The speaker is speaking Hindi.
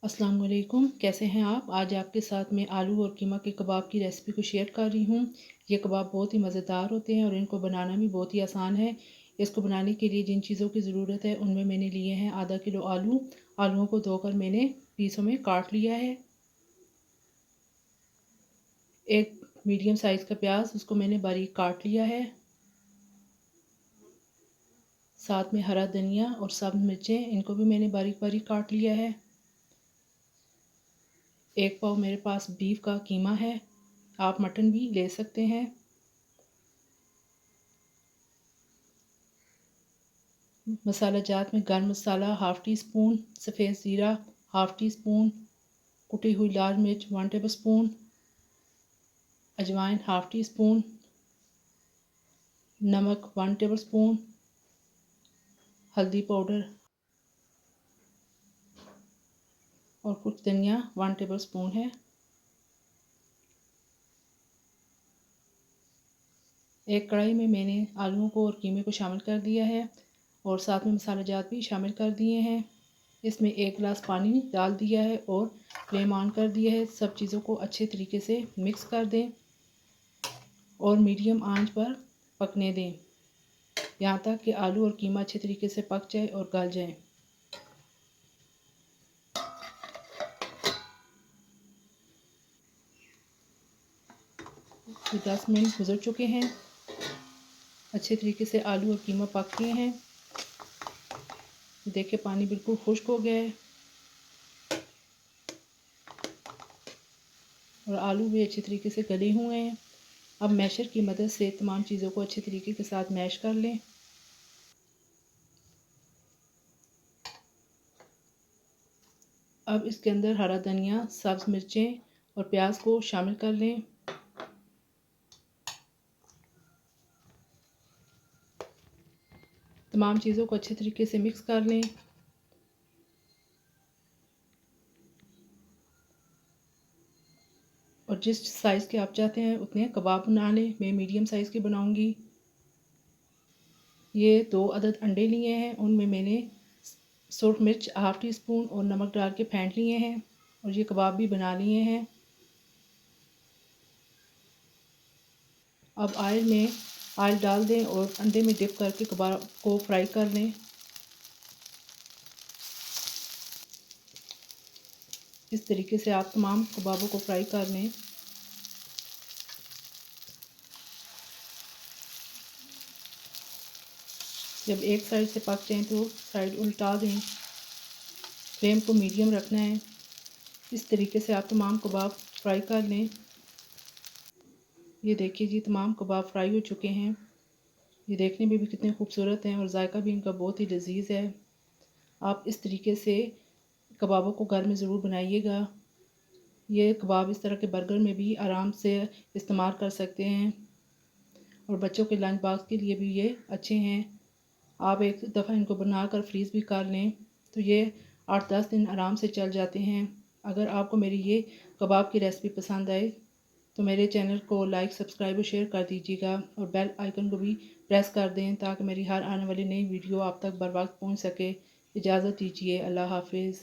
अस्सलाम वालेकुम, कैसे हैं आप। आज आपके साथ मैं आलू और कीमा के कबाब की रेसिपी को शेयर कर रही हूँ। ये कबाब बहुत ही मज़ेदार होते हैं और इनको बनाना भी बहुत ही आसान है। इसको बनाने के लिए जिन चीज़ों की ज़रूरत है उनमें मैंने लिए हैं आधा किलो आलू। आलूओं को धोकर मैंने पीसों में काट लिया है। एक मीडियम साइज़ का प्याज, उसको मैंने बारीक काट लिया है। साथ में हरा धनिया और सब्ज़ मिर्चें, इनको भी मैंने बारीक बारीक काट लिया है। एक पाव मेरे पास बीफ का कीमा है, आप मटन भी ले सकते हैं। मसाला जात में गर्म मसाला हाफ़ टी स्पून, सफ़ेद ज़ीरा हाफ़ टी स्पून, कुटी हुई लाल मिर्च 1 टेबल स्पून, अजवाइन हाफ़ टी स्पून, नमक 1 टेबल स्पून, हल्दी पाउडर और कुछ धनिया 1 टेबल स्पून है। एक कढ़ाई में मैंने आलूओं को और कीमे को शामिल कर दिया है और साथ में मसाला जात भी शामिल कर दिए हैं। इसमें 1 गिलास पानी डाल दिया है और फ्लेम ऑन कर दिया है। सब चीज़ों को अच्छे तरीके से मिक्स कर दें और मीडियम आंच पर पकने दें यहाँ तक कि आलू और कीमा अच्छे तरीके से पक जाए और गल जाए। 10 मिनट गुजर चुके हैं। अच्छे तरीके से आलू और कीमा पक गए हैं। देखिए पानी बिल्कुल खुश्क हो गया है और आलू भी अच्छे तरीके से गले हुए हैं। अब मैशर की मदद से तमाम चीज़ों को अच्छे तरीके के साथ मैश कर लें। अब इसके अंदर हरा धनिया, सब्ज़ मिर्चें और प्याज को शामिल कर लें। तमाम चीज़ों को अच्छे तरीके से मिक्स कर लें। और जिस साइज़ के आप चाहते हैं उतने कबाब बना लें। मैं मीडियम साइज़ के बनाऊंगी। ये 2 अदद अंडे लिए हैं, उनमें मैंने सूरख मिर्च हाफ़ टी स्पून और नमक डाल के फेंट लिए हैं और ये कबाब भी बना लिए हैं। अब ऑयल डाल दें और अंडे में डिप करके कबाब को फ्राई कर लें। इस तरीके से आप तमाम कबाबों को फ्राई कर लें। जब एक साइड से पक जाएं तो साइड उल्टा दें। फ्लेम को मीडियम रखना है। इस तरीके से आप तमाम कबाब फ्राई कर लें। ये देखिए जी, तमाम कबाब फ्राई हो चुके हैं। ये देखने में भी कितने खूबसूरत हैं और जायका भी इनका बहुत ही लजीज है। आप इस तरीके से कबाबों को घर में ज़रूर बनाइएगा। ये कबाब इस तरह के बर्गर में भी आराम से इस्तेमाल कर सकते हैं और बच्चों के लंच बॉक्स के लिए भी ये अच्छे हैं। आप एक दफ़ा इनको बनाकर फ्रीज़ भी कर लें तो ये 8-10 दिन आराम से चल जाते हैं। अगर आपको मेरी ये कबाब की रेसिपी पसंद आए तो मेरे चैनल को लाइक, सब्सक्राइब और शेयर कर दीजिएगा और बेल आइकन को भी प्रेस कर दें ताकि मेरी हर आने वाली नई वीडियो आप तक बर वक्त पहुँच सके। इजाज़त दीजिए। अल्लाह हाफिज़।